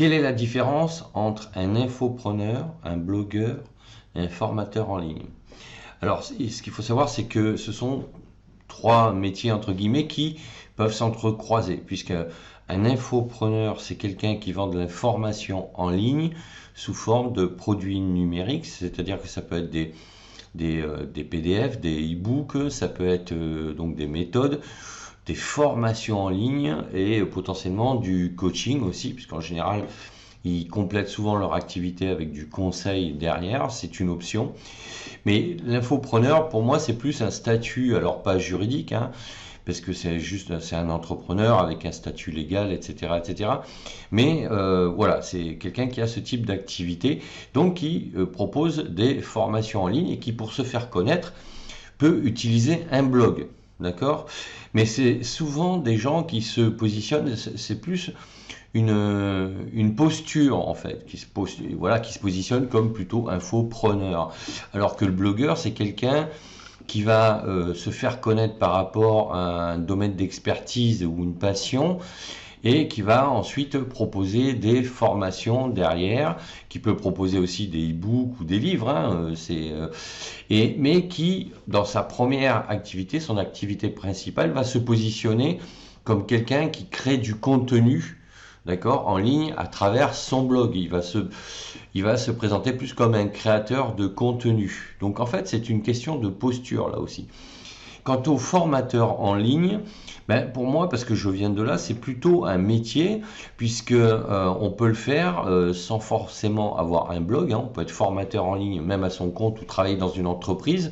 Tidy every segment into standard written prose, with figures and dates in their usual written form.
Quelle est la différence entre un infopreneur, un blogueur et un formateur en ligne? Alors, ce qu'il faut savoir, c'est que ce sont trois métiers, entre guillemets, qui peuvent s'entrecroiser, puisque un infopreneur, c'est quelqu'un qui vend de l'information en ligne sous forme de produits numériques, c'est-à-dire que ça peut être des PDF, des e-books, ça peut être donc des méthodes, des formations en ligne et potentiellement du coaching aussi, puisqu'en général, ils complètent souvent leur activité avec du conseil derrière, c'est une option. Mais l'infopreneur, pour moi, c'est plus un statut, alors pas juridique, hein, parce que c'est un entrepreneur avec un statut légal, etc., etc. Mais voilà, c'est quelqu'un qui a ce type d'activité, donc qui propose des formations en ligne et qui, pour se faire connaître, peut utiliser un blog. D'accord? Mais c'est souvent des gens qui se positionnent, c'est plus une posture en fait, voilà, qui se positionne comme plutôt infopreneur. Alors que le blogueur, c'est quelqu'un qui va se faire connaître par rapport à un domaine d'expertise ou une passion et qui va ensuite proposer des formations derrière, qui peut proposer aussi des e-books ou des livres, hein, mais qui, dans sa première activité, son activité principale, va se positionner comme quelqu'un qui crée du contenu, d'accord, en ligne à travers son blog. Il va se présenter plus comme un créateur de contenu. Donc en fait, c'est une question de posture là aussi. Quant aux formateurs en ligne, ben pour moi, parce que je viens de là, c'est plutôt un métier, puisque on peut le faire sans forcément avoir un blog, hein. On peut être formateur en ligne, même à son compte, ou travailler dans une entreprise,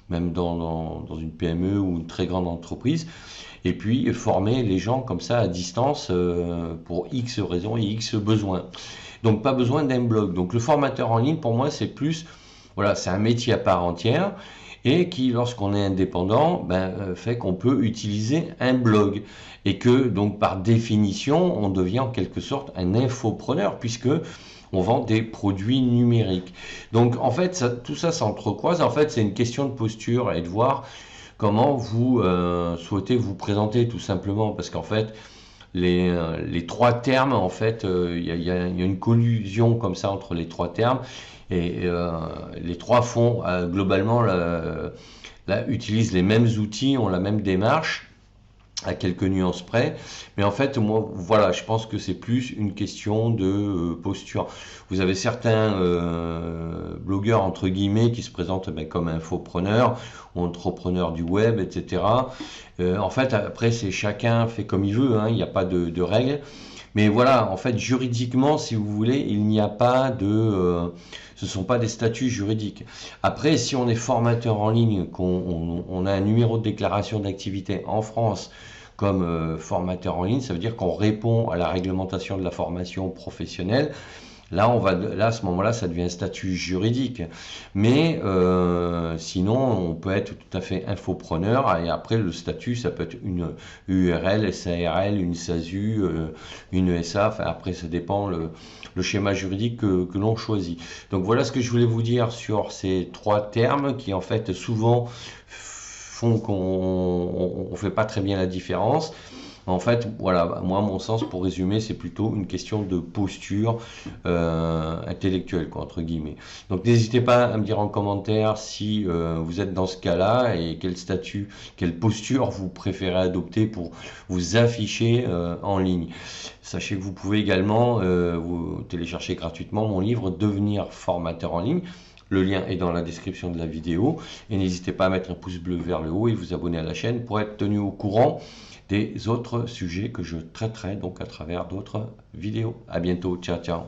même dans une PME ou une très grande entreprise, et puis former les gens comme ça à distance pour X raisons et X besoins. Donc pas besoin d'un blog. Donc le formateur en ligne, pour moi, c'est plus, voilà, c'est un métier à part entière et qui, lorsqu'on est indépendant, fait qu'on peut utiliser un blog et que, donc, par définition, on devient en quelque sorte un infopreneur puisque on vend des produits numériques. Donc, en fait, tout ça s'entrecroise. En fait, c'est une question de posture et de voir comment vous souhaitez vous présenter, tout simplement, parce qu'en fait, les trois termes, en fait, y a une collusion comme ça entre les trois termes. Et les trois fonds, globalement, là, utilisent les mêmes outils, ont la même démarche, à quelques nuances près. Mais en fait, moi, voilà, je pense que c'est plus une question de posture. Vous avez certains blogueurs, entre guillemets, qui se présentent comme infopreneurs ou entrepreneurs du web, etc. En fait, après, c'est chacun fait comme il veut, hein, il n'y a pas de règles. Mais voilà, en fait, juridiquement, si vous voulez, il n'y a pas ce ne sont pas des statuts juridiques. Après, si on est formateur en ligne, qu'on a un numéro de déclaration d'activité en France comme formateur en ligne, ça veut dire qu'on répond à la réglementation de la formation professionnelle. Là, là, à ce moment-là, ça devient un statut juridique. Mais sinon, on peut être tout à fait infopreneur. Et après, le statut, ça peut être une URL, SARL, une SASU, une SA. Enfin, après, ça dépend le schéma juridique que l'on choisit. Donc voilà ce que je voulais vous dire sur ces trois termes qui, en fait, souvent font qu'on ne fait pas très bien la différence. En fait, voilà, moi, à mon sens, pour résumer, c'est plutôt une question de posture intellectuelle, quoi, entre guillemets. Donc, n'hésitez pas à me dire en commentaire si vous êtes dans ce cas-là et quel statut, quelle posture vous préférez adopter pour vous afficher en ligne. Sachez que vous pouvez également vous télécharger gratuitement mon livre Devenir formateur en ligne. Le lien est dans la description de la vidéo. Et n'hésitez pas à mettre un pouce bleu vers le haut et vous abonner à la chaîne pour être tenu au courant des autres sujets que je traiterai donc à travers d'autres vidéos. À bientôt, ciao ciao.